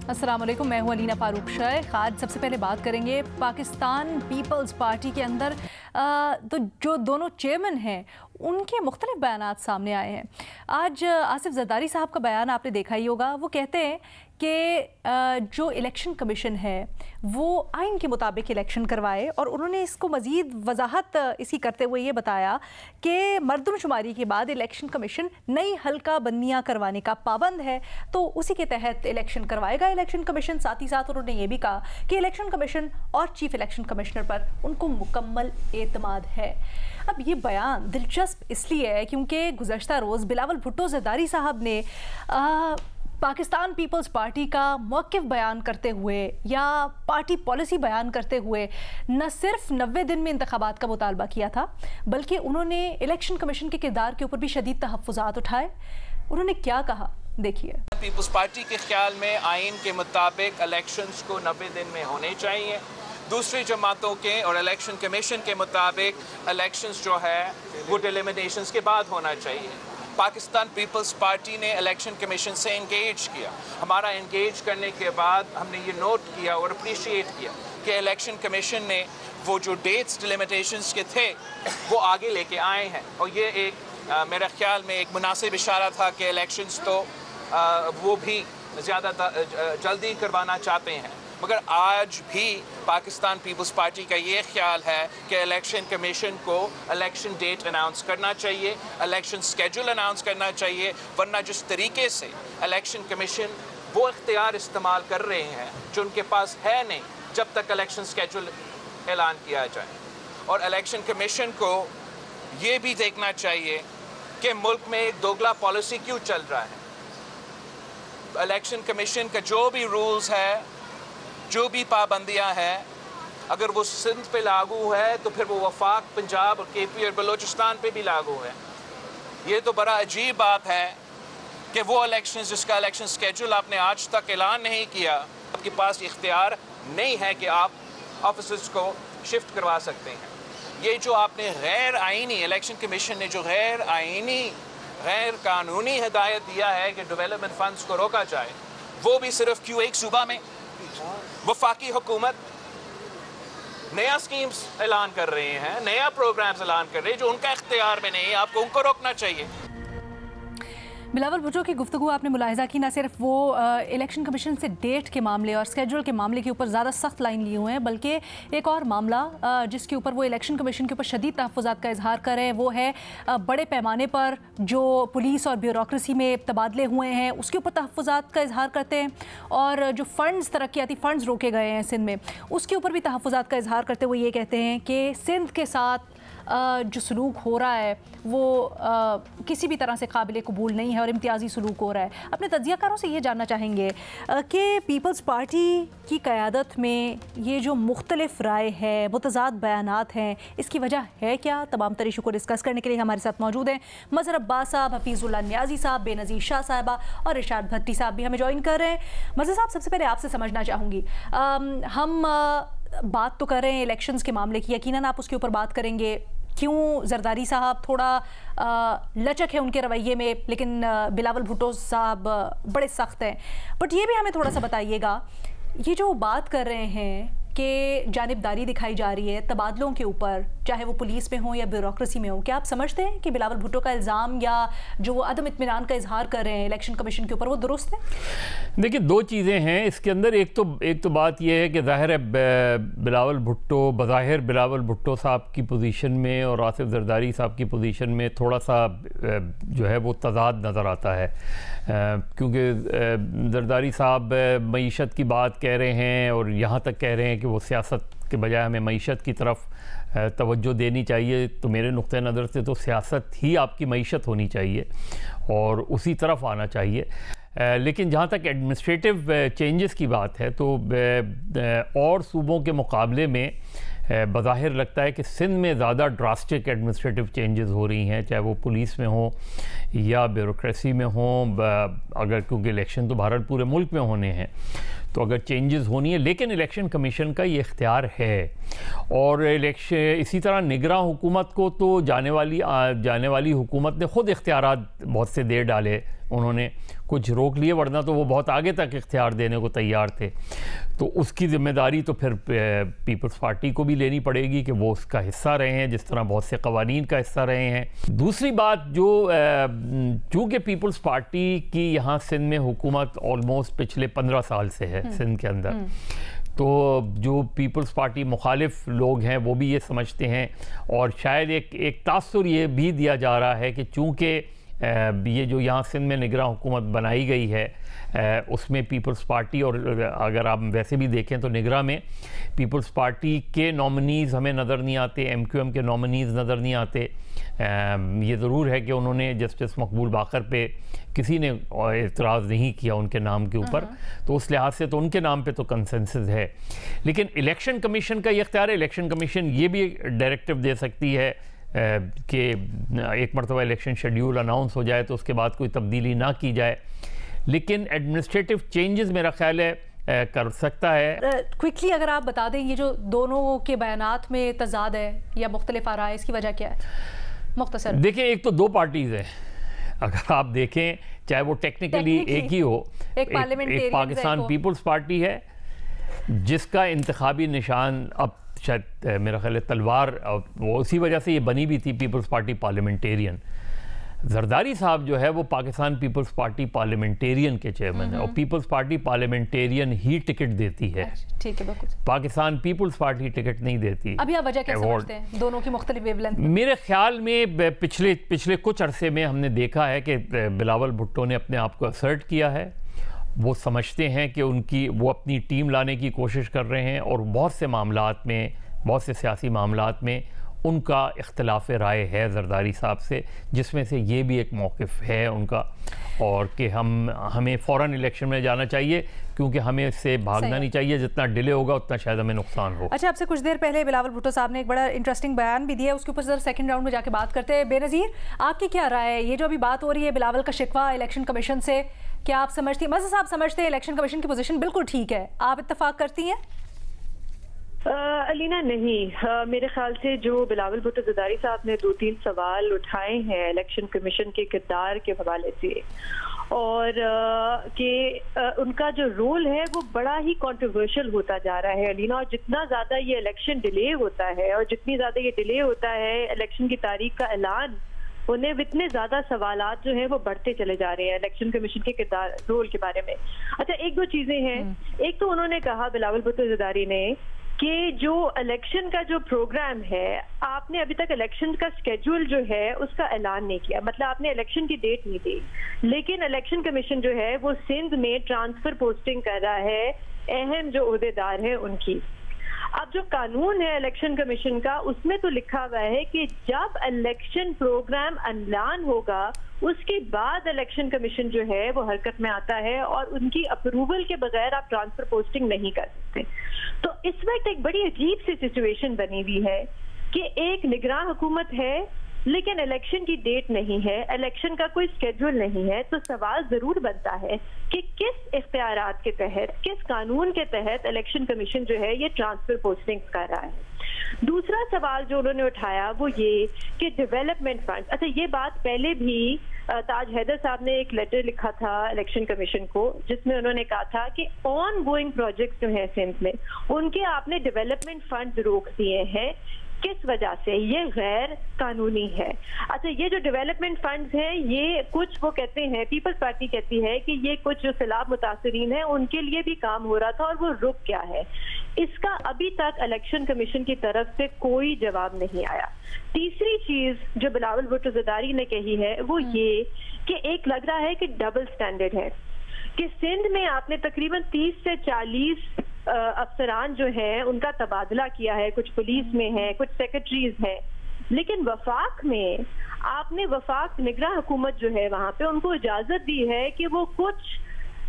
अस्सलाम वालेकुम, मैं हूं अलीना फारूक शेख। आज सबसे पहले बात करेंगे पाकिस्तान पीपल्स पार्टी के अंदर तो जो दोनों चेयरमैन हैं उनके मुख्तलिफ बयानात सामने आए हैं। आज आसिफ जरदारी साहब का बयान आपने देखा ही होगा। वो कहते हैं कि जो इलेक्शन कमीशन है वो आइन के मुताबिक इलेक्शन करवाए, और उन्होंने इसको मज़ीद वजाहत इसी करते हुए ये बताया कि मर्दमशुमारी के बाद इलेक्शन कमीशन नई हल्का बंदियाँ करवाने का पाबंद है, तो उसी के तहत इलेक्शन करवाएगा इलेक्शन कमीशन। साथ ही साथ उन्होंने ये भी कहा कि इलेक्शन कमीशन और चीफ इलेक्शन कमिश्नर पर उनको मुकम्मल एतमाद है। अब ये बयान दिलचस्प इसलिए है क्योंकि गुज़श्ता रोज़ बिलावल भुट्टो ज़रदारी साहब ने पाकिस्तान पीपल्स पार्टी का मौक़िफ़ बयान करते हुए या पार्टी पॉलिसी बयान करते हुए न सिर्फ 90 दिन में इंतखाबात का मुतालबा किया था, बल्कि उन्होंने इलेक्शन कमीशन के किरदार के ऊपर भी शदीद तहफ़्फ़ुज़ात उठाए। उन्होंने क्या कहा, देखिए। पीपल्स पार्टी के ख्याल में आइन के मुताबिक इलेक्शंस को 90 दिन में होने चाहिए। दूसरी जमातों के और इलेक्शन कमीशन के मुताबिक इलेक्शंस जो है वो डिलिमिनेशंस के बाद होना चाहिए। पाकिस्तान पीपल्स पार्टी ने इलेक्शन कमीशन से इंगेज किया। हमारा इंगेज करने के बाद हमने ये नोट किया और अप्रिशिएट किया कि इलेक्शन कमीशन ने वो जो डेट्स डिलिमिटेशंस के थे वो आगे लेके आए हैं, और ये एक मेरे ख्याल में एक मुनासिब इशारा था कि इलेक्शंस तो वो भी ज़्यादा जल्दी करवाना चाहते हैं। मगर आज भी पाकिस्तान पीपल्स पार्टी का ये ख्याल है कि इलेक्शन कमीशन को इलेक्शन डेट अनाउंस करना चाहिए, इलेक्शन स्केड्यूल अनाउंस करना चाहिए, वरना जिस तरीके से इलेक्शन कमीशन वो इख्तियार इस्तेमाल कर रहे हैं जो उनके पास है नहीं जब तक इलेक्शन स्केड्यूल ऐलान किया जाए। और इलेक्शन कमीशन को ये भी देखना चाहिए कि मुल्क में एक दोगला पॉलिसी क्यों चल रहा है। इलेक्शन कमीशन का जो भी रूल्स है, जो भी पाबंदियां हैं, अगर वो सिंध पे लागू है तो फिर वो वफाक, पंजाब और KP और बलूचिस्तान पे भी लागू है। ये तो बड़ा अजीब बात है कि वो इलेक्शन जिसका इलेक्शन स्केड्यूल आपने आज तक ऐलान नहीं किया, आपके पास इख्तियार नहीं है कि आप ऑफिसर्स को शिफ्ट करवा सकते हैं। ये जो आपने गैर आइनी, इलेक्शन कमीशन ने जो गैर आइनी, गैर कानूनी हिदायत दिया है कि डेवलपमेंट फंड्स को रोका जाए, वो भी सिर्फ क्यों एक सूबा में। वफाकी हुकूमत नया स्कीम्स ऐलान कर रहे हैं, नया प्रोग्राम्स ऐलान कर रहे हैं जो उनका इख्तियार में नहीं है। आपको उनको रोकना चाहिए। बिलावल भुट्टो की गुफ्तगू आपने मुलाहिजा की, ना सिर्फ वो इलेक्शन कमीशन से डेट के मामले और स्केड्यूल के मामले के ऊपर ज़्यादा सख्त लाइन लिए हुए हैं, बल्कि एक और मामला जिसके ऊपर वो इलेक्शन कमीशन के ऊपर शदीद तहफ़्फ़ुज़ात का इजहार कर रहे हैं वो है बड़े पैमाने पर जो पुलिस और ब्यूरोक्रेसी में तबादले हुए हैं उसके ऊपर तहफ़्फ़ुज़ात का इजहार करते हैं, और जो फ़ंड्स, तरक्याती फ़ंड्स रोके गए हैं सिंध में, उसके ऊपर भी तहफ़्फ़ुज़ात का इजहार करते हुए ये कहते हैं कि सिंध के साथ जो सलूक हो रहा है वो किसी भी तरह से काबिल कबूल नहीं है और इम्तियाज़ी सलूक हो रहा है। अपने तज्ज़ियाकारों से ये जानना चाहेंगे कि पीपल्स पार्टी की क़यादत में ये जो मुख्तलिफ राय है, मुतज़ाद बयानात हैं, इसकी वजह है क्या? तमाम तर इशू को डिस्कस करने के लिए हमारे साथ मौजूद हैं मज़हर अब्बास साहब, हफीज़ुल्लाह नियाज़ी साहब, बेनज़ीर शाह साहिबा और इरशाद भट्टी साहब भी हमें ज्वाइन कर रहे हैं। मज़हर साहब, सबसे पहले आपसे समझना चाहूँगी, हम बात तो कर रहे हैं इलेक्शंस के मामले की, यकीनन आप उसके ऊपर बात करेंगे। क्यों जरदारी साहब थोड़ा लचक है उनके रवैये में, लेकिन बिलावल भुट्टो साहब बड़े सख्त हैं। बट ये भी हमें थोड़ा सा बताइएगा, ये जो बात कर रहे हैं कि जानिबदारी दिखाई जा रही है तबादलों के ऊपर, चाहे वो पुलिस में हो या ब्यूरोक्रेसी में हो, क्या आप समझते हैं कि बिलावल भुट्टो का इल्ज़ाम या जो अदम इत्मीनान का इजहार कर रहे हैं इलेक्शन कमीशन के ऊपर वो दुरुस्त है? देखिए, दो चीज़ें हैं इसके अंदर। एक तो बात यह है कि ज़ाहिर है बिलावल भुट्टो, बज़ाहिर बिलावल भुट्टो साहब की पोजीशन में और आसिफ जरदारी साहब की पोजीशन में थोड़ा सा जो है वो तज़ाद नज़र आता है, क्योंकि जरदारी साहब मईशत की बात कह रहे हैं और यहाँ तक कह रहे हैं कि वो सियासत के बजाय हमें मईशत की तरफ तवज्जो देनी चाहिए। तो मेरे नुक्ते नज़र से तो सियासत ही आपकी मईशत होनी चाहिए और उसी तरफ आना चाहिए। लेकिन जहाँ तक एडमिनिस्ट्रेटिव चेंजेस की बात है तो और सूबों के मुकाबले में बज़ाहिर लगता है कि सिंध में ज़्यादा ड्रास्टिक एडमिनिस्ट्रेटिव चेंजेस हो रही हैं, चाहे वो पुलिस में हो या ब्यूरोक्रेसी में हो। अगर क्योंकि इलेक्शन तो भारत पूरे मुल्क में होने हैं तो अगर चेंजेस होनी है, लेकिन इलेक्शन कमीशन का ये इख्तियार है। और इलेक्शन इसी तरह निगरां हुकूमत को तो जाने वाली हुकूमत ने ख़ुद इख्तियारात बहुत से दे डाले उन्होंने कुछ रोक लिए, वरना तो वो बहुत आगे तक इख्तियार देने को तैयार थे। तो उसकी ज़िम्मेदारी तो फिर पीपल्स पार्टी को भी लेनी पड़ेगी कि वो उसका हिस्सा रहे हैं, जिस तरह बहुत से कवानीन का हिस्सा रहे हैं। दूसरी बात जो चूँकि पीपल्स पार्टी की यहाँ सिंध में हुकूमत ऑलमोस्ट पिछले 15 साल से है सिंध के अंदर, तो जो पीपल्स पार्टी मुखालिफ लोग हैं वो भी ये समझते हैं, और शायद एक तासुर ये भी दिया जा रहा है कि चूँकि ये जो यहाँ सिंध में निगरान हुकूमत बनाई गई है उसमें पीपल्स पार्टी, और अगर आप वैसे भी देखें तो निगरान में पीपल्स पार्टी के नॉमिनीज़ हमें नज़र नहीं आते, MQM के नॉमिनीज़ नज़र नहीं आते। ये ज़रूर है कि उन्होंने जस्टिस मकबूल बाकर पे किसी ने एतराज़ नहीं किया उनके नाम के ऊपर, तो उस लिहाज से तो उनके नाम पे तो कंसेंसस है। लेकिन इलेक्शन कमीशन का ये इख्तियार है, इलेक्शन कमीशन ये भी डायरेक्टिव दे सकती है कि एक मरतबा इलेक्शन शेड्यूल अनाउंस हो जाए तो उसके बाद कोई तब्दीली ना की जाए, लेकिन एडमिनिस्ट्रेटिव चेंजेस मेरा ख्याल है कर सकता है। क्विकली अगर आप बता दें, ये जो दोनों के बयानात में तजाद है या मुख्तलिफ आराय, इसकी वजह क्या है मुख्तसर? देखिए, एक तो दो पार्टीज़ हैं, अगर आप देखें चाहे वो टेक्निकली एक ही हो, एक पाकिस्तान पीपल्स पार्टी है जिसका इंतखाबी निशान अब शायद मेरा ख्याल है तलवार, वो उसी वजह से ये बनी भी थी पीपल्स पार्टी पार्लियामेंटेरियन। जरदारी साहब जो है वो पाकिस्तान पीपल्स पार्टी पार्लियामेंटेरियन के चेयरमैन है, और पीपल्स पार्टी पार्लियामेंटेरियन ही टिकट देती है। ठीक है, पाकिस्तान पीपल्स पार्टी टिकट नहीं देती। अभी आप वजह क्या समझते हैं दोनों की मुख्तलिफ वेवलेंथ? मेरे ख्याल में पिछले कुछ अरसे में हमने देखा है कि बिलावल भुट्टो ने अपने आप को असर्ट किया है। वो समझते हैं कि वो अपनी टीम लाने की कोशिश कर रहे हैं, और बहुत से मामलात में, बहुत से सियासी मामलात में उनका इख्तिलाफ राय है जरदारी साहब से, जिसमें से ये भी एक मौक़िफ़ है उनका, और कि हमें फ़ौरन इलेक्शन में जाना चाहिए, क्योंकि हमें इससे भागना नहीं चाहिए, जितना डिले होगा उतना शायद हमें नुकसान हो। अच्छा, आपसे कुछ देर पहले बिलावल भुट्टो साहब ने एक बड़ा इंटरेस्टिंग बयान भी दिया, उसके ऊपर जरा सेकंड राउंड में जाके बात करते हैं। बेनज़ीर, आपकी क्या राय है? ये जो अभी बात हो रही है बिलावल का शिकवा इलेक्शन कमीशन से, क्या आप समझती हैं, मज़ा साहब समझते हैं इलेक्शन कमीशन की पोजीशन बिल्कुल ठीक है, आप इत्तेफाक करती हैं? अलीना, नहीं, मेरे ख्याल से जो बिलावल भुट्टो ज़रदारी साहब ने 2-3 सवाल उठाए हैं इलेक्शन कमीशन के किरदार के हवाले से, और कि उनका जो रोल है वो बड़ा ही कंट्रोवर्शियल होता जा रहा है अलीना, और जितना ज़्यादा ये इलेक्शन डिले होता है और जितनी ज़्यादा ये डिले होता है इलेक्शन की तारीख का ऐलान, उन्हें इतने ज़्यादा सवालात जो हैं वो बढ़ते चले जा रहे हैं इलेक्शन कमीशन के किरदार रोल के बारे में। अच्छा, एक दो चीज़ें हैं। एक तो उन्होंने कहा बिलावल भुट्टो ज़रदारी ने कि जो इलेक्शन का जो प्रोग्राम है, आपने अभी तक इलेक्शन का स्केड्यूल जो है उसका ऐलान नहीं किया, मतलब आपने इलेक्शन की डेट नहीं दी, लेकिन इलेक्शन कमीशन जो है वो सिंध में ट्रांसफर पोस्टिंग कर रहा है अहम जो ओहदेदार हैं उनकी। अब जो कानून है इलेक्शन कमीशन का, उसमें तो लिखा हुआ है कि जब इलेक्शन प्रोग्राम ऐलान होगा उसके बाद इलेक्शन कमीशन जो है वो हरकत में आता है, और उनकी अप्रूवल के बगैर आप ट्रांसफर पोस्टिंग नहीं कर सकते। तो इस वक्त एक बड़ी अजीब सी सिचुएशन बनी हुई है कि एक निगरान हुकूमत है लेकिन इलेक्शन की डेट नहीं है, इलेक्शन का कोई स्केड्यूल नहीं है। तो सवाल जरूर बनता है कि किस इख्तियारात के तहत, किस कानून के तहत इलेक्शन कमीशन जो है ये ट्रांसफर पोस्टिंग कर रहा है। दूसरा सवाल जो उन्होंने उठाया वो ये कि डेवलपमेंट फंड, अच्छा ये बात पहले भी ताज हैदर साहब ने एक लेटर लिखा था इलेक्शन कमीशन को, जिसमें उन्होंने कहा था कि ऑन गोइंग प्रोजेक्ट जो है सिंध में उनके आपने डेवलपमेंट फंड रोक दिए हैं, किस वजह से? ये गैर कानूनी है। अच्छा, ये जो डेवलपमेंट फंड्स हैं, ये कुछ वो कहते हैं, पीपल्स पार्टी कहती है कि ये कुछ जो सैलाब मुतासरीन हैं उनके लिए भी काम हो रहा था और वो रुक गया है। इसका अभी तक इलेक्शन कमीशन की तरफ से कोई जवाब नहीं आया। तीसरी चीज जो बिलावल भुट्टो ज़रदारी ने कही है वो ये कि एक लग रहा है कि डबल स्टैंडर्ड है कि सिंध में आपने तकरीबन 30 से 40 अफसरान जो हैं उनका तबादला किया है, कुछ पुलिस में है, कुछ सेक्रेटरीज हैं, लेकिन वफाक में आपने वफाक निगरान हुकूमत जो है वहां पे उनको इजाजत दी है कि वो कुछ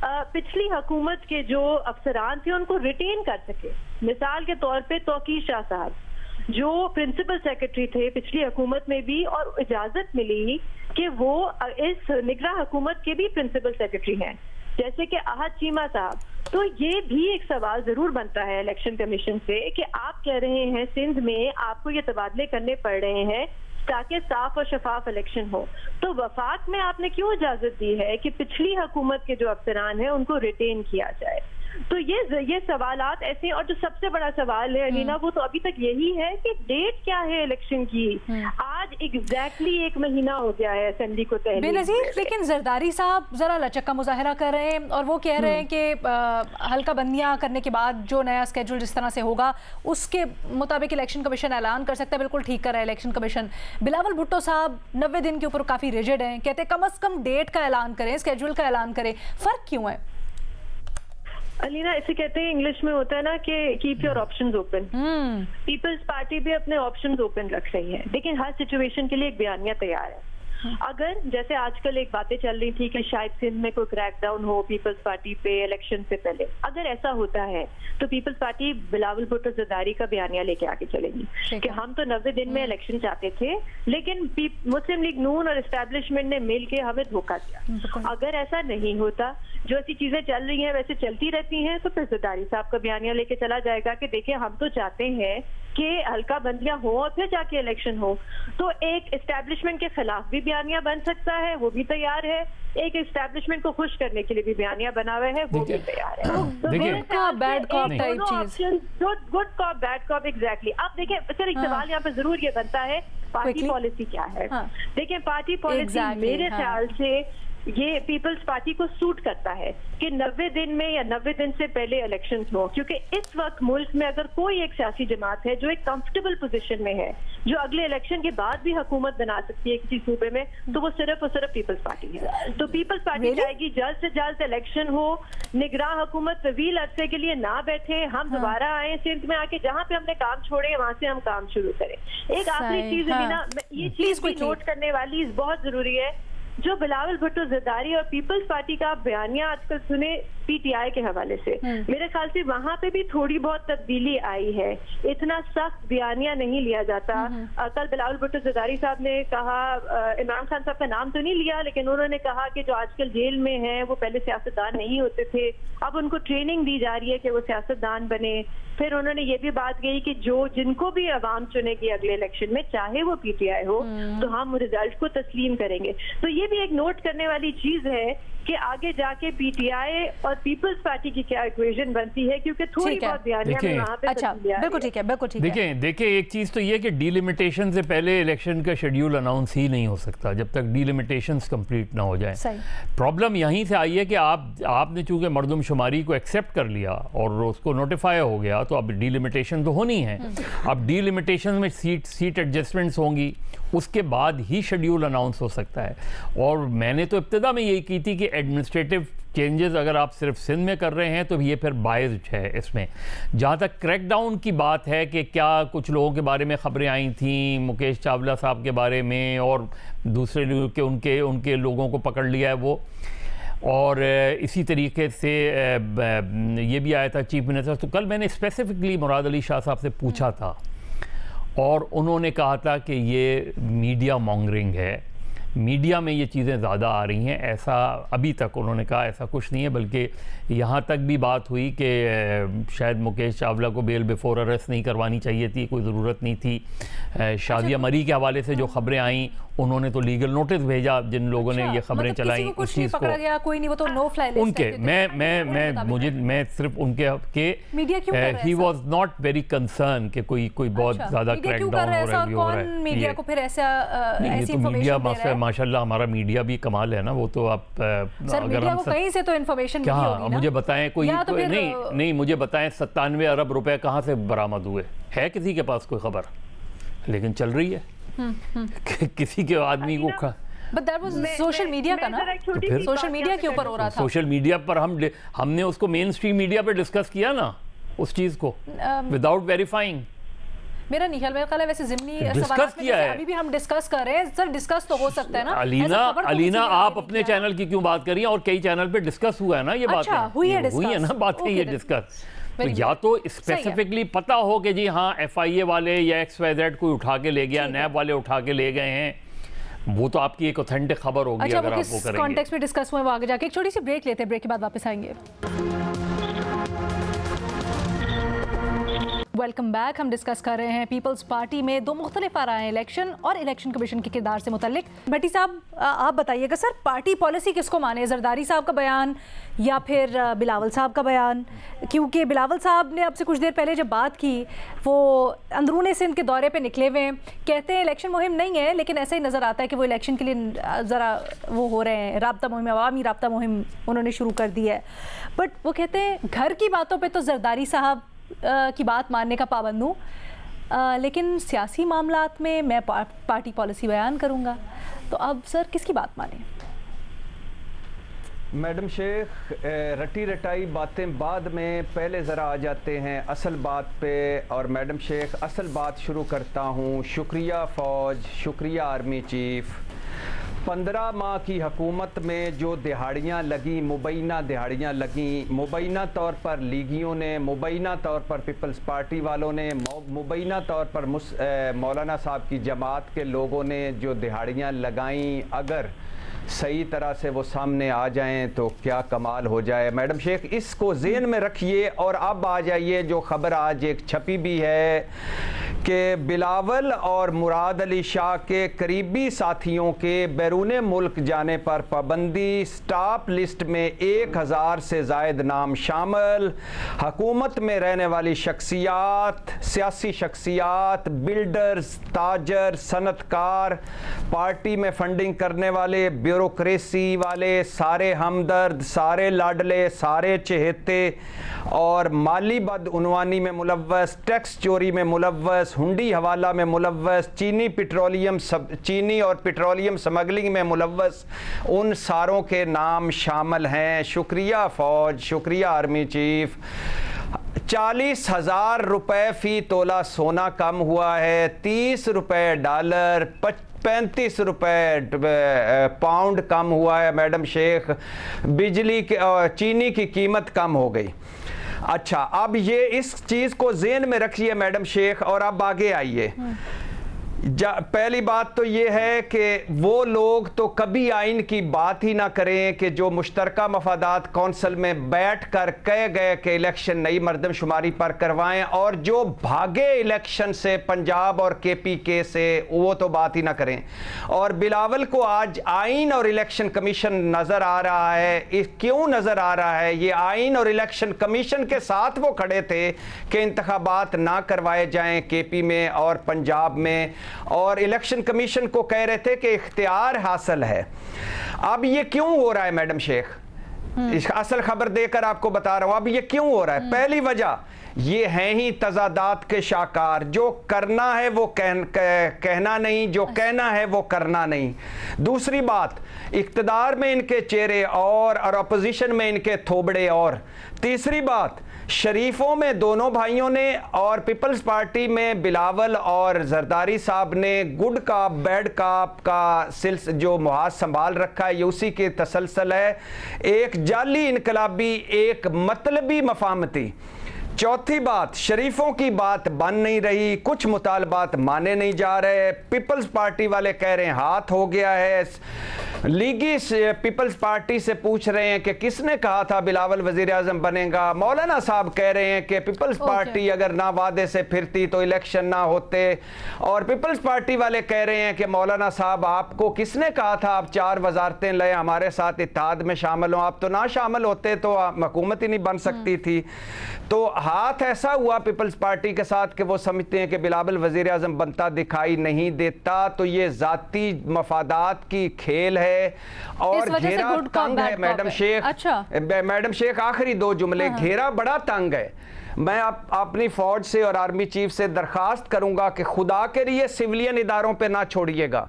पिछली हुकूमत के जो अफसरान थे उनको रिटेन कर सके। मिसाल के तौर पे तौकीर शाह साहब जो प्रिंसिपल सेक्रेटरी थे पिछली हुकूमत में भी, और इजाजत मिली कि वो इस निगरान हुकूमत के भी प्रिंसिपल सेक्रेटरी हैं, जैसे कि आहद चीमा साहब। तो ये भी एक सवाल जरूर बनता है इलेक्शन कमीशन से कि आप कह रहे हैं सिंध में आपको ये तबादले करने पड़ रहे हैं, ताकि साफ और शफाफ इलेक्शन हो। तो वफाक में आपने क्यों इजाजत दी है कि पिछली हुकूमत के जो अफसरान हैं उनको रिटेन किया जाए? तो ये सवालात ऐसे, और जो सबसे बड़ा सवाल है अलीना वो तो अभी तक यही है कि डेट क्या है इलेक्शन की। आज एग्जैक्टली 1 महीना हो गया है असेंबली को तहलील। बेनज़ीर, लेकिन जरदारी साहब जरा लचक का मुजाहरा कर रहे हैं और वो कह रहे हैं कि हल्का बंदियां करने के बाद जो नया स्केड्यूल जिस तरह से होगा उसके मुताबिक इलेक्शन कमीशन ऐलान कर सकता है। बिल्कुल ठीक कर रहा है इलेक्शन कमीशन। बिलावल भुट्टो साहब 90 दिन के ऊपर काफ़ी रिजिड हैं, कहते हैं कम अज़ कम डेट का ऐलान करें, स्केड्यूल का ऐलान करें। फ़र्क क्यों है? अलीना, इसे कहते हैं इंग्लिश में होता है ना कि keep your options open. Peoples party भी अपने ऑप्शंस ओपन रख रही है, लेकिन हर सिचुएशन के लिए एक बयानिया तैयार है। अगर जैसे आजकल एक बातें चल रही थी कि शायद सिंध में कोई क्रैकडाउन हो पीपल्स पार्टी पे इलेक्शन से पहले, अगर ऐसा होता है तो पीपल्स पार्टी बिलावल भुट्टो जरदारी का बयानिया लेके आगे चलेगी कि हम तो 90 दिन में इलेक्शन चाहते थे, लेकिन मुस्लिम लीग नून और एस्टैब्लिशमेंट ने मिल के हमें धोखा दिया। अगर ऐसा नहीं होता, जो ऐसी चीजें चल रही हैं वैसे चलती रहती हैं, तो फिर जरदारी साहब का बयानिया लेके चला जाएगा कि देखिए हम तो चाहते हैं कि हल्का बंदियां हो और फिर जाके इलेक्शन हो। तो एक एस्टैब्लिशमेंट के खिलाफ भी बयानिया बन सकता है, वो भी तैयार है। एक एस्टैब्लिशमेंट को खुश करने के लिए भी बयानिया बना हुआ है, वो भी तैयार है। Good cop bad cop type चीज। Good cop bad cop, exactly. अब देखिए सर, एक सवाल यहाँ पे जरूर ये बनता है, पार्टी पॉलिसी क्या है? देखिए पार्टी पॉलिसी मेरे ख्याल से ये पीपल्स पार्टी को सूट करता है कि 90 दिन में या 90 दिन से पहले इलेक्शंस हो, क्योंकि इस वक्त मुल्क में अगर कोई एक सियासी जमात है जो एक कंफर्टेबल पोजीशन में है, जो अगले इलेक्शन के बाद भी हुकूमत बना सकती है किसी सूबे में, तो वो सिर्फ और सिर्फ पीपल्स पार्टी है। तो पीपल्स पार्टी चाहेगी जल्द से जल्द इलेक्शन हो, निगरान हुकूमत तवील अरसे के लिए ना बैठे, हम दोबारा आए सिंध में आके जहाँ पे हमने काम छोड़े वहां से हम काम शुरू करें। एक आखिरी चीज है ना, ये चीज भी नोट करने वाली बहुत जरूरी है, जो बिलावल भुट्टो जरदारी और पीपल्स पार्टी का बयानिया आजकल सुने पीटीआई के हवाले से, मेरे ख्याल से वहां पे भी थोड़ी बहुत तब्दीली आई है। इतना सख्त बयानिया नहीं लिया जाता। कल बिलावल भुट्टो जरदारी साहब ने कहा, इमरान खान साहब का नाम तो नहीं लिया, लेकिन उन्होंने कहा कि जो आजकल जेल में हैं वो पहले सियासतदान नहीं होते थे, अब उनको ट्रेनिंग दी जा रही है कि वो सियासतदान बने। फिर उन्होंने ये भी बात कही कि जिनको भी अवाम चुनेगी अगले इलेक्शन में, चाहे वो पीटीआई हो, तो हम रिजल्ट को तस्लीम करेंगे। तो ये भी एक नोट करने वाली चीज है कि आगे जाके पीटीआई और पीपल्स पार्टी की क्या इक्वेशन बनती है, क्योंकि थोड़ी बहुत बयानिया में वहां पे अच्छा, बिल्कुल ठीक है, बिल्कुल ठीक है। देखिए एक चीज तो ये कि डीलिमिटेशन से पहले इलेक्शन का शेड्यूल अनाउंस ही नहीं हो सकता जब तक डीलिमिटेशंस कंप्लीट ना हो जाए। प्रॉब्लम यहीं से आई है कि आपने चूंकि मर्दमशुमारी को एक्सेप्ट कर लिया और उसको नोटिफाई हो गया, तो अब डीलिमिटेशन तो होनी है। अब डीलिमिटेशन में सीट एडजस्टमेंट्स होंगी, उसके बाद ही शेड्यूल अनाउंस हो सकता है। और मैंने तो इब्तिदा में यही की थी कि एडमिनिस्ट्रेटिव चेंजेस अगर आप सिर्फ सिंध में कर रहे हैं तो ये फिर बायस्ड है इसमें। जहाँ तक क्रैकडाउन की बात है कि क्या कुछ लोगों के बारे में खबरें आई थी, मुकेश चावला साहब के बारे में और दूसरे लोग के उनके लोगों को पकड़ लिया है वो, और इसी तरीके से ये भी आया था चीफ मिनिस्टर। तो कल मैंने स्पेसिफिकली मुराद अली शाह साहब से पूछा था और उन्होंने कहा था कि ये मीडिया मॉन्गरिंग है, मीडिया में ये चीज़ें ज़्यादा आ रही हैं। ऐसा अभी तक उन्होंने कहा ऐसा कुछ नहीं है, बल्कि यहाँ तक भी बात हुई कि शायद मुकेश चावला को बेल बिफोर अरेस्ट नहीं करवानी चाहिए थी, कोई ज़रूरत नहीं थी। शादिया मरी के हवाले से जो खबरें आई, उन्होंने तो लीगल नोटिस भेजा जिन लोगों ने ये खबरें चलाई उस चीज़ को, कोई नहीं, वो तो नो फ्लाई लिस्ट उनके मैं सिर्फ उनके के he was not very concern कि कोई बहुत ज़्यादा क्रैकडाउन हो रहा है। मीडिया को फिर ऐसा ऐसी मीडिया माशाल्लाह हमारा मीडिया भी कमाल है ना, वो तो आप अगर हम कहीं से तो इन्फॉर्मेशन क्या मुझे बताएं कोई नहीं मुझे बताएं 97 अरब रुपए कहाँ से बरामद हुए? है किसी के पास कोई खबर? लेकिन चल रही है किसी के आदमी को सोशल मीडिया का ना, तो सोशल मीडिया के ऊपर हो रहा था। सोशल मीडिया पर हमने उसको मेन स्ट्रीम मीडिया पर डिस्कस किया ना उस चीज को विदाउट वेरीफाइंग। मेरा नहीं ख्याल, मेरा ख्याल है वैसे ज़िमनी डिस्कस किया है, अभी भी हम डिस्कस कर रहे हैं सर, डिस्कस तो हो सकता है ना। अलीना आप अपने चैनल की क्यों बात करिए, और कई चैनल पे डिस्कस हुआ है ना ये बात हुई है ना बात है ये डिस्कस। तो या तो स्पेसिफिकली पता हो कि जी हाँ FIA वाले या XYZ कोई उठा के ले गया, नैब वाले उठा के ले गए हैं, वो तो आपकी एक ऑथेंटिक खबर होगी। अच्छा, अगर आप वो करेंगे कॉन्टेक्स्ट में डिस्कस हुए, वो आगे जाके एक छोटी सी ब्रेक लेते हैं, ब्रेक के बाद वापस आएंगे। Welcome back. हम डिस्कस कर रहे हैं पीपल्स पार्टी में दो मुख्तलिफ आ रहे हैं, इलेक्शन और इलेक्शन कमीशन के किरदार से मुतल्लिक। भट्टी साहब आप बताइएगा सर, पार्टी पॉलिसी किसको माने, जरदारी साहब का बयान या फिर बिलावल साहब का बयान? क्योंकि बिलावल साहब ने आपसे कुछ देर पहले जब बात की वो अंदरूनी सिंध के दौरे पे निकले हुए हैं, कहते हैं इलेक्शन मुहिम नहीं है, लेकिन ऐसा ही नज़र आता है कि वो इलेक्शन के लिए ज़रा वो हो रहे हैं, राब्ता मुहिम, अवामी राब्ता मुहिम उन्होंने शुरू कर दी है। बट वो कहते हैं घर की बातों पर तो जरदारी साहब की बात मानने का पाबंद हूँ, लेकिन सियासी मामलात में मैं पार्टी पॉलिसी बयान करूँगा। तो अब सर किसकी बात माने? मैडम शेख, रटी रटाई बातें बाद में, पहले ज़रा आ जाते हैं असल बात पे। और मैडम शेख, असल बात शुरू करता हूँ। शुक्रिया फ़ौज, शुक्रिया आर्मी चीफ़। 15 माह की हुकूमत में जो दिहाड़ियाँ लगी, मुबैना दिहाड़ियाँ लगी, मुबैना तौर पर लीगियों ने, मुबैना तौर पर पीपल्स पार्टी वालों ने, मुबैना तौर पर मौलाना साहब की जमात के लोगों ने जो दिहाड़ियाँ लगाईं, अगर सही तरह से वो सामने आ जाएं तो क्या कमाल हो जाए। मैडम शेख, इसको ज़हन में रखिए। और अब आ जाइए जो ख़बर आज एक छपी भी है कि बिलावल और मुराद अली शाह के करीबी साथियों के बैरून मुल्क जाने पर पाबंदी, स्टॉप लिस्ट में 1000 से ज़ायद नाम शामिल, हुकूमत में रहने वाली शख्सियात, सियासी शख्सियात, बिल्डर्स, ताजर, सनतकार, पार्टी में फंडिंग करने वाले, ब्यूरोक्रेसी वाले, सारे हमदर्द, सारे लाडले, सारे चहेते और माली बदउनवानी में मुलव्वस, टैक्स चोरी में मुलव्वस, हुंडी हवाला में मुलव्वस, चीनी और पेट्रोलियम स्मगलिंग में मुलव्वस, उन सारों के नाम शामिल हैं। शुक्रिया फ़ौज, शुक्रिया आर्मी चीफ़। 40,000 रुपये फ़ी तोला सोना कम हुआ है, 30 रुपये डॉलर, 35 रुपये पाउंड कम हुआ है। मैडम शेख, बिजली के चीनी की कीमत कम हो गई। अच्छा, अब ये इस चीज़ को ज़हन में रखिए मैडम शेख, और अब आगे आइए। पहली बात तो ये है कि वो लोग तो कभी आइन की बात ही ना करें कि जो मुश्तरका मफादात कौंसिल में बैठ कर कह गए कि इलेक्शन नई मर्दमशुमारी पर करवाएं, और जो भागे इलेक्शन से पंजाब और KPK से, वो तो बात ही ना करें। और बिलावल को आज आइन और इलेक्शन कमीशन नज़र आ रहा है। क्यों नज़र आ रहा है? ये आइन और इलेक्शन कमीशन के साथ वो खड़े थे कि इंतखाबात ना करवाए जाएं KP में और पंजाब में, और इलेक्शन कमीशन को कह रहे थे कि इख्तियार हासिल है। अब ये क्यों हो रहा है मैडम शेख? इस असल खबर देकर आपको बता रहा हूं अब ये क्यों हो रहा है। पहली वजह ये हैं ही तजादात के शाकार, जो करना है वो कहना नहीं, जो कहना है वो करना नहीं। दूसरी बात, इख्तिदार में इनके चेहरे और अपोजिशन में इनके थोबड़े और। तीसरी बात, शरीफों में दोनों भाइयों ने और पीपल्स पार्टी में बिलावल और जरदारी साहब ने गुड काप बैड काप का जो मुहाज संभाल रखा है, ये उसी के तसलसल है। एक जाली इनकलाबी, एक मतलबी मफाहमती। चौथी बात, शरीफों की बात बन नहीं रही, कुछ मुतालबात माने नहीं जा रहे। पीपल्स पार्टी वाले कह रहे हैं हाथ हो गया है। लीगी पीपल्स पार्टी से पूछ रहे हैं कि किसने कहा था बिलावल वजीर आजम बनेगा। मौलाना साहब कह रहे हैं कि पीपल्स पार्टी अगर ना वादे से फिरती तो इलेक्शन ना होते। और पीपल्स पार्टी वाले कह रहे हैं कि मौलाना साहब आपको किसने कहा था आप 4 वजारतें लें, हमारे साथ इत्तेहाद में शामिल हो, आप तो ना शामिल होते तो हुकूमत ही नहीं बन सकती थी। तो हाथ ऐसा हुआ पीपल्स पार्टी के साथ कि वो समझते हैं कि बिलावल वजीर आजम बनता दिखाई नहीं देता। तो ये जाती मफादात की खेल है और घेरा तंग है मैडम शेख। अच्छा मैडम शेख, आखिरी 2 जुमले। घेरा बड़ा तंग है। मैं अपनी फौज से और आर्मी चीफ से दरखास्त करूंगा कि खुदा के लिए सिविलियन इदारों पे ना छोड़िएगा।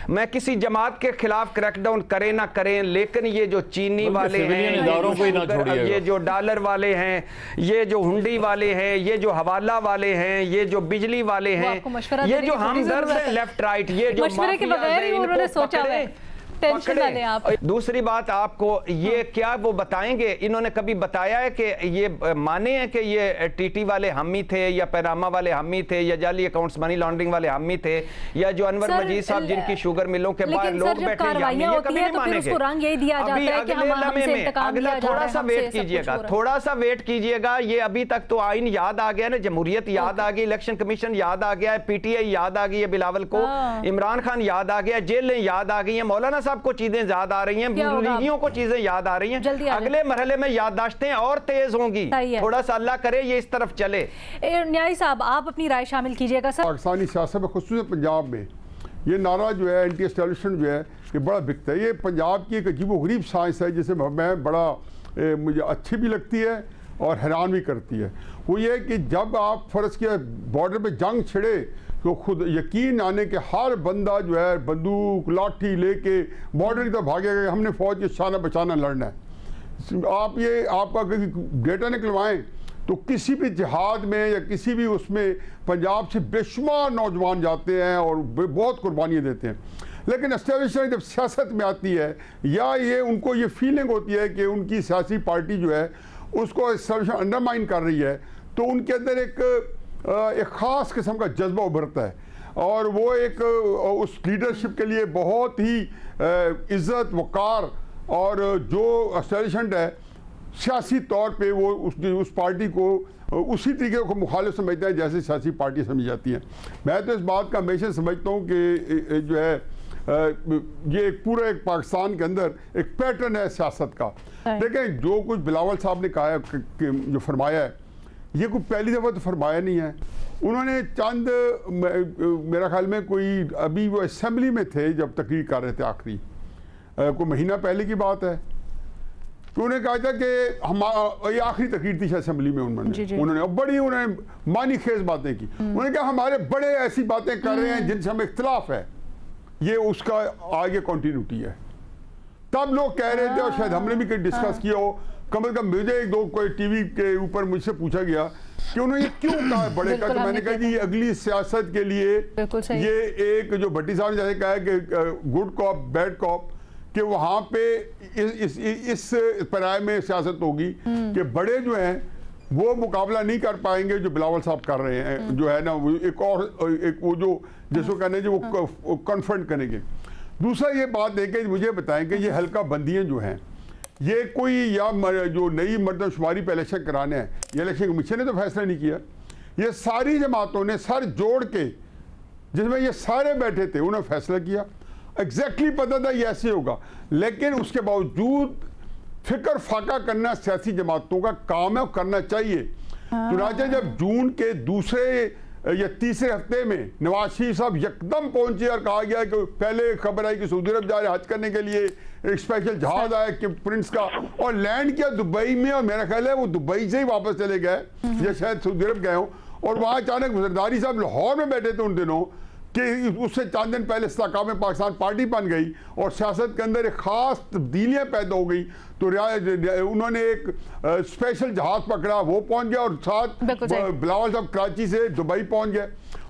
मैं किसी जमात के खिलाफ क्रैकडाउन करें ना करें, लेकिन ये जो चीनी वाले हैं, ये जो डॉलर वाले हैं, ये जो हुंडी वाले हैं, ये जो हवाला वाले हैं, ये जो बिजली वाले हैं, ये जो हमदर्द हैं लेफ्ट राइट, ये जो टेंशन ना लें आप। दूसरी बात, आपको ये क्या वो बताएंगे, इन्होंने कभी बताया है कि ये माने हैं कि ये टीटी वाले हम ही थे या पैनामा वाले हम ही थे या जाली अकाउंट्स मनी लॉन्ड्रिंग वाले हम ही थे या जो अनवर मजीद साहब जिनकी शुगर मिलों के बाहर लोग बैठे, ये कभी नहीं मानेंगे। अभी अगले लम्हे में अगला थोड़ा सा वेट कीजिएगा, थोड़ा सा वेट कीजिएगा। ये अभी तक तो आइन याद आ गया ना, जमहूरियत याद आ गई, इलेक्शन कमीशन याद आ गया है, पीटीआई याद आ गई है बिलावल को, इमरान खान याद आ गया, जेलें याद आ गई हैं, मौलाना साहब को चीजें याद आ रही हैं, लीगियों को चीजें याद आ रही हैं। अगले मरहले में याददाश्तें और तेज होंगी, थोड़ा सा अल्लाह करे ये इस तरफ चले। न्याई साहब आप अपनी राय शामिल कीजिएगा। सर, पाकिस्तानी सियासत में खुसूसन पंजाब में ये नारा जो है एंटी एस्टेब्लिशमेंट जो है ये बड़ा बिकता है। ये पंजाब की एक अजीबोगरीब साइंस है जिसे मैं बड़ा मुझे अच्छी भी लगती है और हैरान भी करती है। वो ये कि जब आप फ़र्ज़ किया बॉर्डर पे जंग छिड़े तो खुद यकीन आने के हर बंदा जो है बंदूक लाठी लेके बॉर्डर की तरफ भागेगा कि हमने फ़ौज के शाना बचाना लड़ना है। आप ये आपका डेटा निकलवाएं तो किसी भी जिहाद में या किसी भी उसमें पंजाब से बेशुमार नौजवान जाते हैं और बहुत कुर्बानियाँ देते हैं। लेकिन एस्टेब्लिशमेंट जब सियासत में आती है या ये उनको ये फीलिंग होती है कि उनकी सियासी पार्टी जो है उसको एस्टेब्लिशमेंट अंडरमाइन कर रही है तो उनके अंदर एक ख़ास किस्म का जज्बा उभरता है और वो एक उस लीडरशिप के लिए बहुत ही इज़्ज़त वक़ार और जो एस्टेब्लिशमेंट है सियासी तौर पे वो उस पार्टी को उसी तरीके को मुखालिफ समझता है जैसे सियासी पार्टी समझी जाती है। मैं तो इस बात का हमेशा समझता हूँ कि जो है ये एक पूरा एक पाकिस्तान के अंदर एक पैटर्न है सियासत का। लेकिन जो कुछ बिलावल साहब ने कहा है कि जो फरमाया है ये कोई पहली दफ़ा तो फरमाया नहीं है। उन्होंने चंद मेरा ख्याल में कोई अभी वो असेंबली में थे जब तकरीर कर रहे थे आखिरी कोई महीना पहले की बात है तो उन्होंने कहा था कि हम ये आखिरी तकरीर थी असेंबली में उन्होंने उन्होंने मानी खेज बातें की। उन्होंने कहा हमारे बड़े ऐसी बातें कर रहे हैं जिनसे हमें इख्तिलाफ है, ये उसका आगे कंटिन्यूटी है। तब लोग कह रहे थे और शायद हमने भी कहीं डिस्कस किया हो, कम से कम मुझे एक दो कोई टीवी के ऊपर मुझसे पूछा गया कि उन्होंने ये क्यों कहा बड़े का, तो मैंने कहा जी अगली सियासत के लिए ये एक जो भट्टी साहब ने जैसे कहा है कि गुड कॉप बैड कॉप कि वहाँ पे इस पराये में सियासत होगी कि बड़े जो हैं वो मुकाबला नहीं कर पाएंगे जो बिलावल साहब कर रहे हैं, जो है ना वो एक वो जो जिसको कहने जो वो कन्फ्रंट करेंगे। दूसरा ये बात है कि मुझे बताएं कि ये हल्का बंदियाँ जो हैं ये कोई या जो नई मर्दमशुमारी पे इलेक्शन कराने हैं, ये इलेक्शन कमीशन ने तो फैसला नहीं किया, ये सारी जमातों ने सर जोड़ के जिसमें ये सारे बैठे थे उन्होंने फैसला किया। एग्जैक्टली पता था ये ऐसे होगा, लेकिन उसके बावजूद फिक्र फाका करना सियासी जमातों का काम है और करना चाहिए। चुनांचे जब जून के दूसरे या तीसरे हफ्ते में नवाज शरीफ साहब यकदम पहुंचे और कहा गया कि पहले खबर आई कि सऊदी अरब जा रहे हज करने के लिए, एक स्पेशल जहाज आया कि प्रिंस का और लैंड किया दुबई में, और मेरा ख्याल है वो दुबई से ही वापस चले गए या शायद सऊदी अरब गए हों, और वहाँ अचानक जरदारी साहब लाहौर में बैठे थे उन दिनों कि उससे चंद दिन पहले इस्तेकाम में पाकिस्तान पार्टी बन गई और सियासत के अंदर एक ख़ास तब्दीलियाँ पैदा हो गई। तो उन्होंने एक स्पेशल जहाज़ पकड़ा, वो पहुंच गया और साथ बिलावल साहब कराची से दुबई पहुंच गए।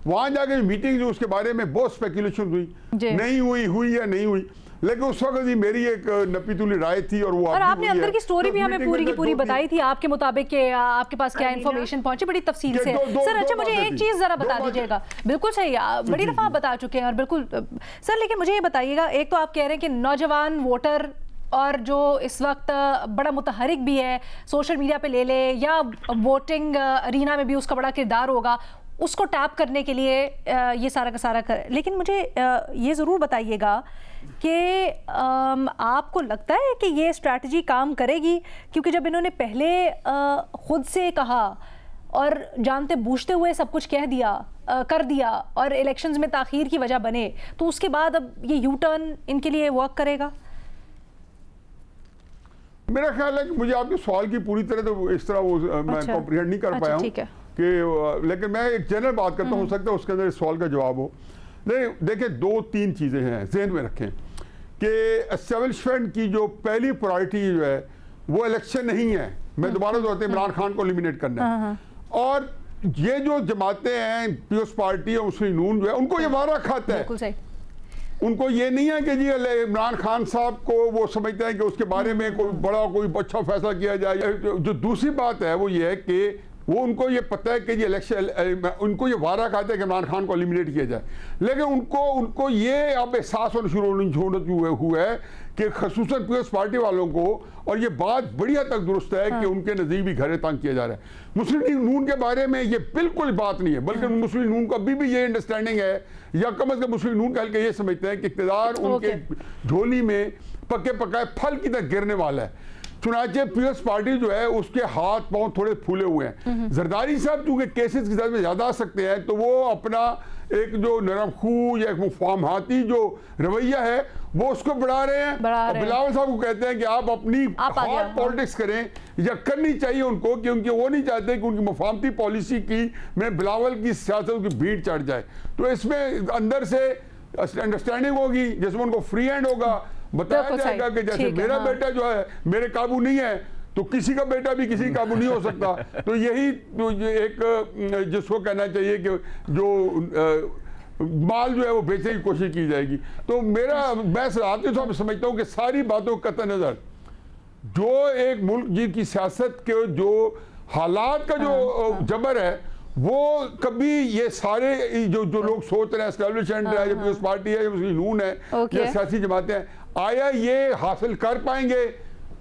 वहाँ जाके मीटिंग जो उसके बारे में बहुत स्पेकुलेशन हुई, नहीं हुई या नहीं हुई, लेकिन उस वक्त भी मेरी एक नपी तुली राय थी और वो और आपने अंदर की स्टोरी भी हमें पूरी की पूरी बताई थी आपके मुताबिक कि आपके पास क्या इन्फॉर्मेशन पहुंची बड़ी तफसील से। सर अच्छा मुझे एक चीज़ ज़रा बता दीजिएगा, बिल्कुल सही बड़ी दफ़ा आप बता चुके हैं और बिल्कुल सर, लेकिन मुझे ये बताइएगा, एक तो आप कह रहे हैं कि नौजवान वोटर और जो इस वक्त बड़ा मुतहरिक भी है सोशल मीडिया पे ले ले या वोटिंग अरीना में भी उसका बड़ा किरदार होगा, उसको टैप करने के लिए ये सारा का सारा कर, लेकिन मुझे ये ज़रूर बताइएगा कि आपको लगता है कि ये स्ट्रैटेजी काम करेगी? क्योंकि जब इन्होंने पहले खुद से कहा और जानते बूझते हुए सब कुछ कह दिया कर दिया और इलेक्शंस में ताख़ीर की वजह बने, तो उसके बाद अब ये यू टर्न इनके लिए वर्क करेगा? मेरा ख्याल है कि मुझे आपके सवाल की पूरी तरह तो इस तरह वो मैं कॉम्प्रिहेंड नहीं कर पाया हूँ कि, लेकिन मैं एक जनरल बात करता हूँ, हो सकता है उसके अंदर सवाल का जवाब हो। नहीं देखिए, दो तीन चीज़ें हैं जहन में रखें कि एस्टेब्लिशमेंट की जो पहली प्रायोरिटी जो है वो इलेक्शन नहीं है, मैं दोबारा दोहराते इमरान खान को एलिमिनेट करना है, और ये जो जमातें हैं पीपल्स पार्टी और मुस्लिम नून जो है उनको ये वारा खाता है उनको ये नहीं है कि जी इमरान खान साहब को वो समझते हैं कि उसके बारे में कोई अच्छा फैसला किया जाए। जो दूसरी बात है वो ये है कि वो उनको ये पता है कि ये इलेक्शन, उनको ये वादा खाता है कि इमरान खान को एलिमिनेट किया जाए, लेकिन उनको ये अब एहसास होना शुरू हुआ है कि खसूसन पीपल्स पार्टी वालों को, और ये बात बड़ी हद तक दुरुस्त है कि उनके नज़दीक भी घरे तंग किया जा रहा है। मुस्लिम लीग नून के बारे में ये बिल्कुल बात नहीं है, बल्कि मुस्लिम लीग नून को अभी भी ये अंडरस्टैंडिंग है, या कम अज कम मुस्लिम लीग नून का हल्के ये समझते हैं कि इक़्तिदार उनके झोली में पके पकाए फल की तरह गिरने वाला है। चुनाचे पीपल्स पार्टी जो है उसके हाथ पांव थोड़े फूले हुए हैं। जरदारी साहब चूंकि केसेस की तरफ में ज्यादा आ सकते हैं, तो वो अपना एक जो नरम खू या मुफाहमती जो रवैया है वो उसको बढ़ा रहे हैं। बिलावल साहब को कहते हैं कि आप अपनी हार्ड पॉलिटिक्स करें, या करनी चाहिए उनको, क्योंकि वो नहीं चाहते कि उनकी मुफाहमती पॉलिसी की में बिलावल की सियासत की भीड़ चढ़ जाए। तो इसमें अंदर से अंडरस्टैंडिंग होगी, जिसमें उनको फ्री हैंड होगा, बताया जाएगा कि जैसे मेरा बेटा जो है मेरे काबू नहीं है, तो किसी का बेटा भी किसी काबू नहीं हो सकता। तो यही तो एक जिसको कहना चाहिए कि जो माल जो है वो बेचने की कोशिश की जाएगी। तो मैं समझता हूँ कि सारी बातों का कतई नजर जो एक मुल्क जिनकी सियासत के जो हालात का जो जबर है, वो कभी ये सारे जो लोग सोच रहे हैं एस्टैब्लिशमेंट है, या पीपल्स पार्टी है, या मुस्लिम नून है, या सियासी जमातें हैं, आया ये हासिल कर पाएंगे?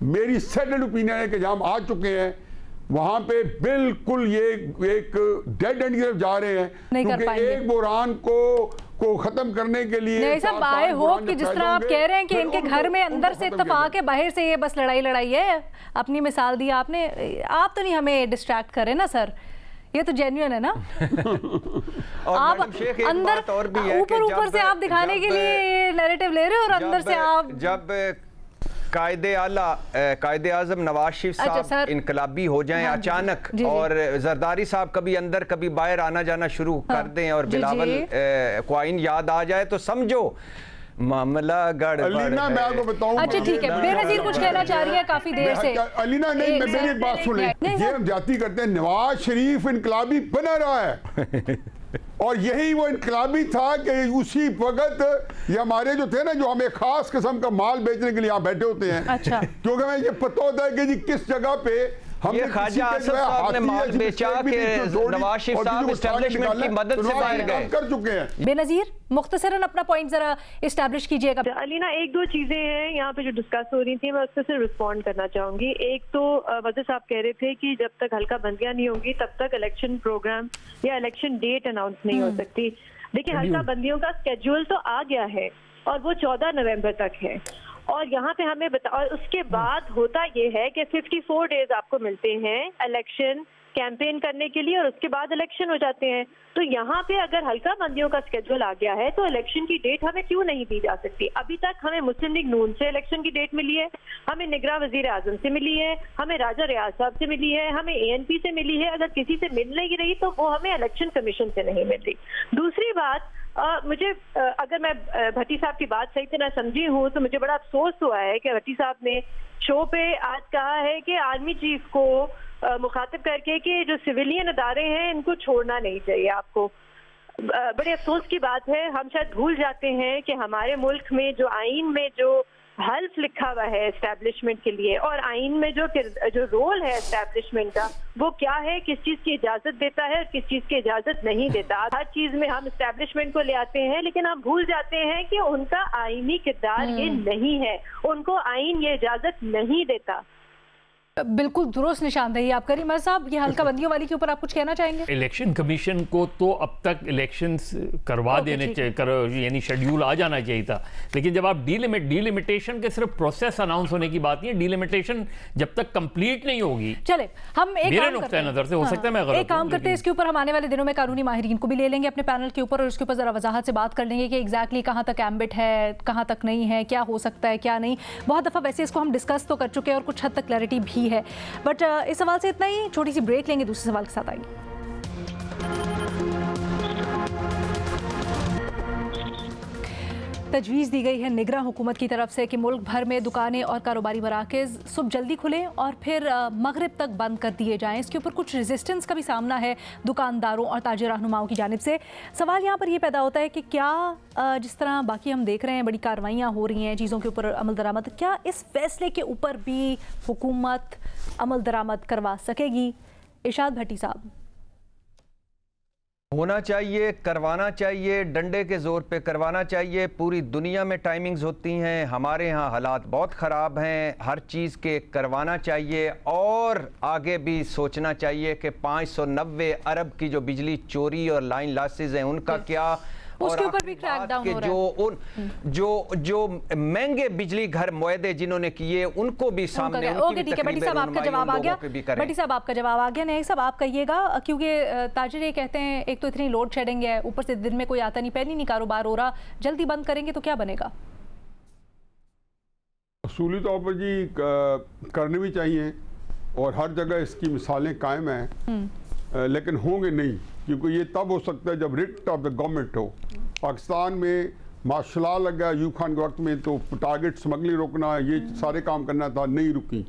मेरी सेटल्ड ओपिनियन है कि जहां हम आ चुके हैं वहां पे बिल्कुल ये एक डेड एंड की तरफ जा रहे हैं, क्योंकि एक बुरान को खत्म करने के लिए नहीं सब आई होप कि जिस तरह आप कह रहे हैं कि इनके घर में अंदर से इत्तेफाक है, बाहर से ये बस लड़ाई है। अपनी मिसाल दी आपने, आप तो नहीं हमें डिस्ट्रैक्ट कर रहे ना सर, ये तो जेन्युइन है ना। आप अंदर ऊपर से आप दिखाने के लिए नैरेटिव ले रहे हो, और अंदर से आप जब कायदे आज़म नवाज शरीफ साहब इनकलाबी हो जाएं अचानक, और जरदारी साहब कभी अंदर कभी बाहर आना जाना शुरू कर दें, और बिलावल क्वाइन याद आ जाए, तो समझो मामला गड़बड़ है। मैं आपको बताऊं, अच्छा ठीक है, बेनज़ीर कुछ कहना चाह रही है काफी देर से। अलीना नहीं, मेरी एक बात सुन, ये हम जाती करते हैं, नवाज शरीफ इनकलाबी बना रहा है और यही वो इनकलाबी था कि उसी वक्त ये हमारे जो थे ना, जो हमें खास किस्म का माल बेचने के लिए यहाँ बैठे होते हैं। अच्छा। क्योंकि हमें ये पता होता है कि जी किस जगह पे ये ख्वाजा आसिफ साहब ने माल बेचा कि नवाज शरीफ साहब एस्टैब्लिशमेंट की मदद से बाहर गए कर चुके हैं। बेनज़ीर मुख्तसरन अपना पॉइंट जरा एस्टैब्लिश कीजिएगा। अलीना, एक दो चीजें हैं यहाँ पे जो डिस्कस हो रही थी, मैं उससे सिर्फ रिस्पॉन्ड करना चाहूंगी। एक तो वज़ीर साहब कह रहे थे कि जब तक हल्का बंदियां नहीं होंगी तब तक इलेक्शन प्रोग्राम या इलेक्शन डेट अनाउंस नहीं हो सकती। देखिए, हल्का बंदियों का स्केड्यूल तो आ गया है और वो 14 नवंबर तक है, और यहाँ पे हमें और उसके बाद होता ये है कि 54 डेज आपको मिलते हैं इलेक्शन कैंपेन करने के लिए, और उसके बाद इलेक्शन हो जाते हैं। तो यहाँ पे अगर हल्का बंदियों का स्केड्यूल आ गया है तो इलेक्शन की डेट हमें क्यों नहीं दी जा सकती? अभी तक हमें मुस्लिम लीग नून से इलेक्शन की डेट मिली है, हमें निगरां वजीर आजम से मिली है, हमें राजा रियाज साहब से मिली है, हमें ANP से मिली है। अगर किसी से मिल नहीं रही तो वो हमें इलेक्शन कमीशन से नहीं मिल रही। दूसरी बात, मुझे अगर मैं भट्टी साहब की बात सही तरह समझी हूँ तो मुझे बड़ा अफसोस हुआ है कि भट्टी साहब ने शो पे आज कहा है कि आर्मी चीफ को मुखातिब करके कि जो सिविलियन अदारे हैं इनको छोड़ना नहीं चाहिए आपको। बड़े अफसोस की बात है, हम शायद भूल जाते हैं कि हमारे मुल्क में जो आइन में जो हल्फ लिखा हुआ है एस्टैब्लिशमेंट के लिए, और आइन में जो रोल है एस्टैब्लिशमेंट का वो क्या है, किस चीज की इजाजत देता है और किस चीज की इजाजत नहीं देता। हर चीज में हम एस्टैब्लिशमेंट को ले आते हैं, लेकिन हम भूल जाते हैं कि उनका आईनी किरदार ये नहीं है, उनको आइन ये इजाजत नहीं देता। बिल्कुल दुरुस्त निशानदेही आप करीम साहब। ये हल्का बंदियों वाली के ऊपर आप कुछ कहना चाहेंगे? इलेक्शन कमीशन को तो अब तक इलेक्शंस करवा देने यानी शेड्यूल आ जाना चाहिए था, लेकिन जब आप डीलिमिटेशन के सिर्फ प्रोसेस अनाउंस होने की बात नहीं है, डीलिमिटेशन जब तक कंप्लीट नहीं होगी। चले हम एक मेरे नुक्ते नजर से हो सकता है मैं गलत एक काम करते हैं, इसके ऊपर हम आने वाले दिनों में कानूनी माहिरीन को भी ले लेंगे अपने पैनल के ऊपर, और इसके ऊपर जरा वजाहत से बात कर लेंगे कि एग्जैक्टली कहाँ तक एम्बिट है, कहाँ तक नहीं है, क्या हो सकता है क्या नहीं। बहुत दफ़ा वैसे इसको हम डिस्कस तो कर चुके हैं और कुछ हद तक क्लैरिटी भी है, बट इस सवाल से इतना ही। छोटी सी ब्रेक लेंगे, दूसरे सवाल के साथ आएंगे। तजवीज़ दी गई है निगरान हुकूमत की तरफ से कि मुल्क भर में दुकानें और कारोबारी मराकज़ सुबह जल्दी खुलें और फिर मगरिब तक बंद कर दिए जाएं। इसके ऊपर कुछ रेजिस्टेंस का भी सामना है दुकानदारों और ताजिर रहनुमाओं की जानिब से। सवाल यहाँ पर ये पैदा होता है कि क्या जिस तरह बाकी हम देख रहे हैं बड़ी कार्रवाइयाँ हो रही हैं चीज़ों के ऊपर अमल दरामद, क्या इस फैसले के ऊपर भी हुकूमत अमल दरामद करवा सकेगी? इरशाद भट्टी साहब। होना चाहिए, करवाना चाहिए, डंडे के ज़ोर पे करवाना चाहिए। पूरी दुनिया में टाइमिंग्स होती हैं, हमारे यहाँ हालात बहुत ख़राब हैं। हर चीज़ के करवाना चाहिए और आगे भी सोचना चाहिए कि 590 अरब की जो बिजली चोरी और लाइन लॉसेस हैं उनका क्या, उसके ऊपर भी क्रैकडाउन हो रहा है। जो महंगे बिजली घर मुआहदे जिन्होंने किए उनको भी सामने। ओके ठीक है भट्टी साहब, आपका जवाब आ गया। भट्टी साहब आपका जवाब आ गया। नहीं साहब आप कहिएगा, क्योंकि ताजिर ये कहते हैं एक तो इतनी लोड शेडिंग है, ऊपर से दिन में कोई आता नहीं, पहले नहीं कारोबार हो रहा, जल्दी बंद करेंगे तो क्या बनेगा? असूली तौर पर जी करने भी चाहिए और हर जगह इसकी मिसालें कायम हैं, लेकिन होंगे नहीं, क्योंकि ये तब हो सकता है जब रिट ऑफ द गवर्नमेंट हो। पाकिस्तान में मार्शल लगा यूब खान के वक्त में तो टारगेट स्मगलिंग रोकना, ये सारे काम करना था, नहीं रुकी।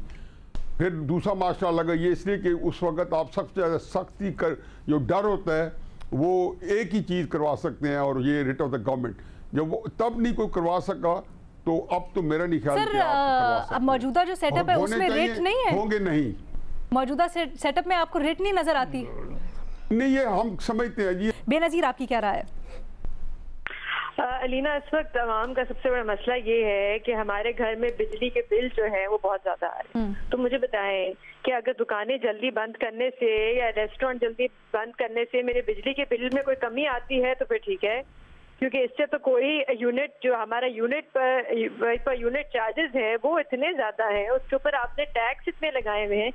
फिर दूसरा मार्शल लगा, ये इसलिए कि उस वक्त आप सबसे ज़्यादा सख्ती कर जो डर होता है वो एक ही चीज़ करवा सकते हैं और ये रिट ऑफ द गवर्नमेंट। जब वो तब नहीं कोई करवा सका तो अब तो मेरा नहीं ख्याल सर अब मौजूदा जो सेटअप है उसमें रेट नहीं है, होंगे नहीं। मौजूदा सेटअप में आपको रेट नहीं नजर आती? नहीं, ये हम समझते हैं जी। बेनज़ीर आपकी क्या राय है? अलीना, इस वक्त आवाम का सबसे बड़ा मसला ये है कि हमारे घर में बिजली के बिल जो है वो बहुत ज्यादा आ रहे हैं। तो मुझे बताएं कि अगर दुकानें जल्दी बंद करने से या रेस्टोरेंट जल्दी बंद करने से मेरे बिजली के बिल में कोई कमी आती है तो फिर ठीक है, क्योंकि इससे तो कोई यूनिट जो हमारा यूनिट पर यूनिट चार्जेस है वो इतने ज्यादा है, उसके ऊपर आपने टैक्स इतने लगाए हुए हैं,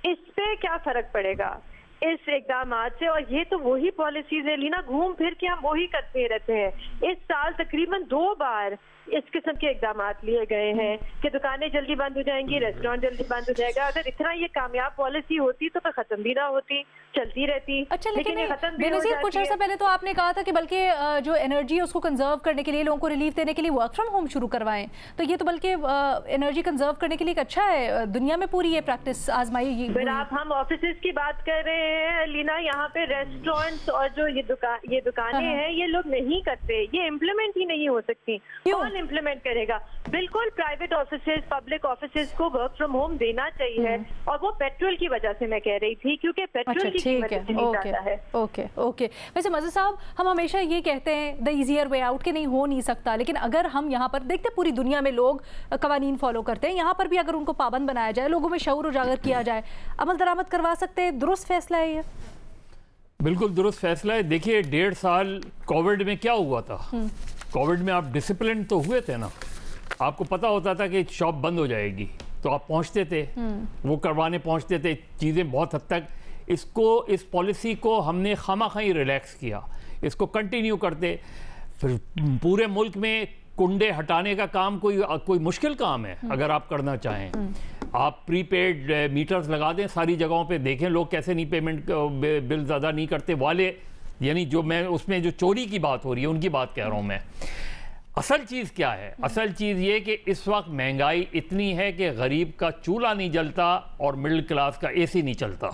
इस पे क्या फर्क पड़ेगा इस इकदाम से? और ये तो वही पॉलिसीज है लीना, घूम फिर के हम वही करते रहते हैं। इस साल तकरीबन 2 बार इस किस्म के इकदाम लिए गए हैं कि दुकानें जल्दी बंद हो जाएंगी, रेस्टोरेंट जल्दी बंद हो जाएगा। अगर इतना ये कामयाब पॉलिसी होती तो फिर खत्म भी ना होती, चलती रहती। अच्छा, लेकिन ये खत्म भी हो जाती है। कुछ अर्सा पहले तो आपने कहा था कि बल्कि जो एनर्जी है उसको कंजर्व करने के लिए, लोगों को रिलीफ देने के लिए वर्क फ्रॉम होम शुरू करवाएं, तो ये तो बल्कि एनर्जी कंजर्व करने के लिए एक अच्छा है। दुनिया में पूरी ये प्रैक्टिस आजमाई। फिर आप हम ऑफिस की बात कर रहे हैं लीना, यहाँ पे रेस्टोरेंट्स और जो ये दुकानें हैं ये लोग नहीं करते, ये इम्प्लीमेंट ही नहीं हो सकती। कौन इम्प्लीमेंट करेगा? बिल्कुल प्राइवेट ऑफिसेज, पब्लिक ऑफिसेज को वर्क फ्रॉम होम देना चाहिए, और वो पेट्रोल की वजह से मैं कह रही थी, क्योंकि पेट्रोल की कीमत इतनी ज्यादा है। ओके। वैसे मज़र साहब, हम हमेशा ये कहते हैं द ईजियर वे आउट के नहीं हो नहीं सकता, लेकिन अगर हम यहाँ पर देखते पूरी दुनिया में लोग कवानीन फॉलो करते हैं, यहाँ पर भी अगर उनको पाबंद बनाया जाए, लोगों में शऊर उजागर किया जाए, अमल दरामद करवा सकते हैं। दुरुस्त फैसला है ये? बिल्कुल दुरुस्त फैसला है। देखिए 1.5 साल कोविड में क्या हुआ था, कोविड में आप डिसिप्लिन तो हुए थे ना, आपको पता होता था कि शॉप बंद हो जाएगी तो आप पहुंचते थे, वो करवाने पहुंचते थे। चीज़ें बहुत हद तक इस पॉलिसी को हमने खामाखाई रिलैक्स किया, इसको कंटिन्यू करते। फिर पूरे मुल्क में कुंडे हटाने का काम कोई मुश्किल काम है? अगर आप करना चाहें, आप प्रीपेड मीटर्स लगा दें सारी जगहों पे, देखें लोग कैसे नहीं पेमेंट बिल ज़्यादा नहीं करते वाले, यानी जो मैं उसमें जो चोरी की बात हो रही है उनकी बात कह रहा हूँ मैं। असल चीज़ क्या है? असल चीज़ ये कि इस वक्त महंगाई इतनी है कि गरीब का चूल्हा नहीं जलता और मिडिल क्लास का एसी नहीं चलता।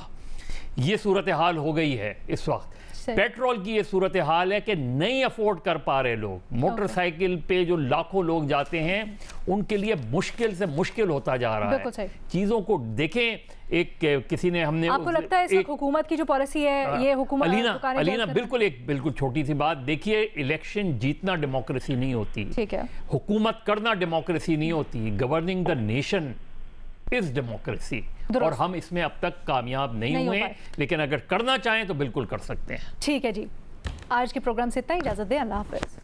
ये सूरत हाल हो गई है इस वक्त। पेट्रोल की ये सूरत हाल है कि नहीं अफोर्ड कर पा रहे लोग। मोटरसाइकिल पे जो लाखों लोग जाते हैं उनके लिए मुश्किल से मुश्किल होता जा रहा है। चीज़ों को देखें। किसी ने हमने, आपको लगता है इस हुकूमत की जो पॉलिसी है ये हुकूमत अलीना बिल्कुल छोटी सी बात, देखिए इलेक्शन जीतना डेमोक्रेसी नहीं होती, ठीक है, हुकूमत करना डेमोक्रेसी नहीं होती। Governing the nation is democracy, और हम इसमें अब तक कामयाब नहीं हुए, लेकिन अगर करना चाहें तो बिल्कुल कर सकते हैं। ठीक है जी, आज के प्रोग्राम से इतना, इजाजत दें, अल्लाह हाफिज।